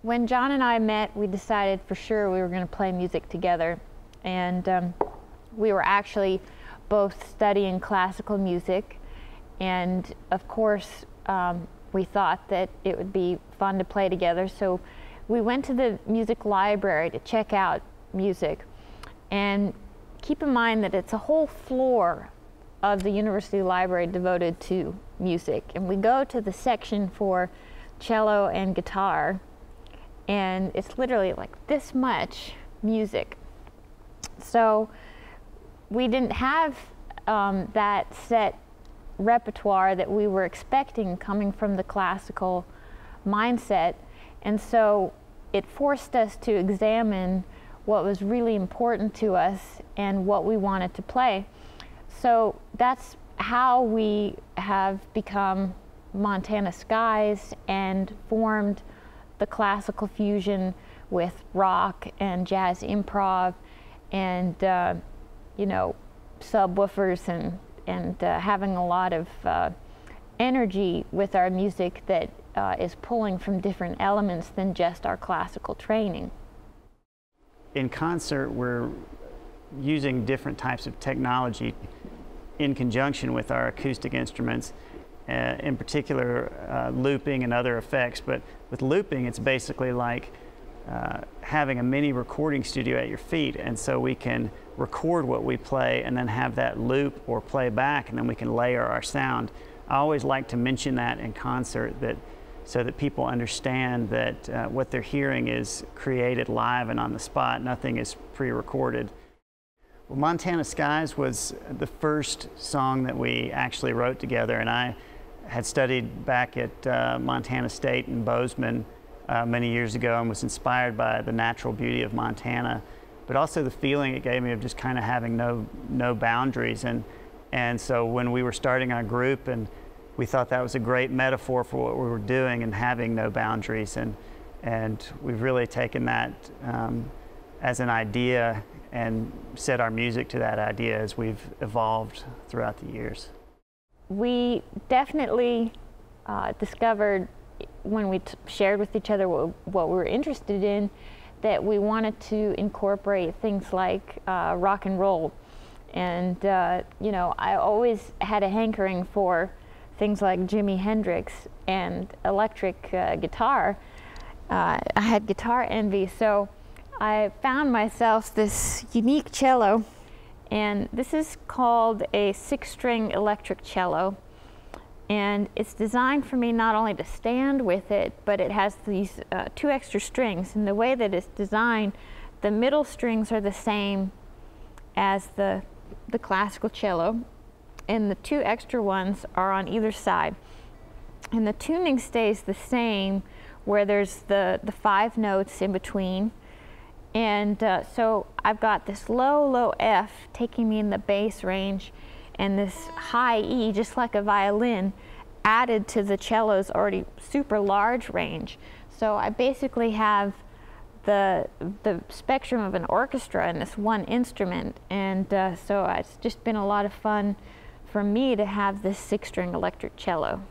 When John and I met, we decided for sure we were going to play music together. And we were actually both studying classical music. And of course, we thought that it would be fun to play together. So we went to the music library to check out music. And keep in mind that it's a whole floor of the university library devoted to music. And we go to the section for cello and guitar, and it's literally like this much music. So we didn't have that set repertoire that we were expecting coming from the classical mindset, and so it forced us to examine what was really important to us and what we wanted to play. So that's how we have become Montana Skies and formed the classical fusion with rock and jazz improv and you know, subwoofers and having a lot of energy with our music that is pulling from different elements than just our classical training. In concert, we're using different types of technology in conjunction with our acoustic instruments, in particular looping and other effects. But with looping, it's basically like having a mini recording studio at your feet, and so we can record what we play and then have that loop or play back, and then we can layer our sound. I always like to mention that in concert, so that people understand that what they're hearing is created live and on the spot. Nothing is pre-recorded. Well, Montana Skies was the first song that we actually wrote together, and I had studied back at Montana State in Bozeman many years ago and was inspired by the natural beauty of Montana, but also the feeling it gave me of just kind of having no boundaries. And so when we were starting our group, and we thought that was a great metaphor for what we were doing and having no boundaries, and we've really taken that as an idea and set our music to that idea as we've evolved throughout the years. We definitely discovered when we shared with each other what we were interested in, that we wanted to incorporate things like rock and roll. And you know, I always had a hankering for things like Jimi Hendrix and electric guitar. I had guitar envy, so I found myself this unique cello, and this is called a 6-string electric cello, and it's designed for me not only to stand with it, but it has these 2 extra strings, and the way that it's designed, the middle strings are the same as the classical cello, and the 2 extra ones are on either side, and the tuning stays the same where there's the 5 notes in between. And so I've got this low F taking me in the bass range, and this high E, just like a violin, added to the cello's already super large range. So I basically have the spectrum of an orchestra in this one instrument, and so it's just been a lot of fun for me to have this 6-string electric cello.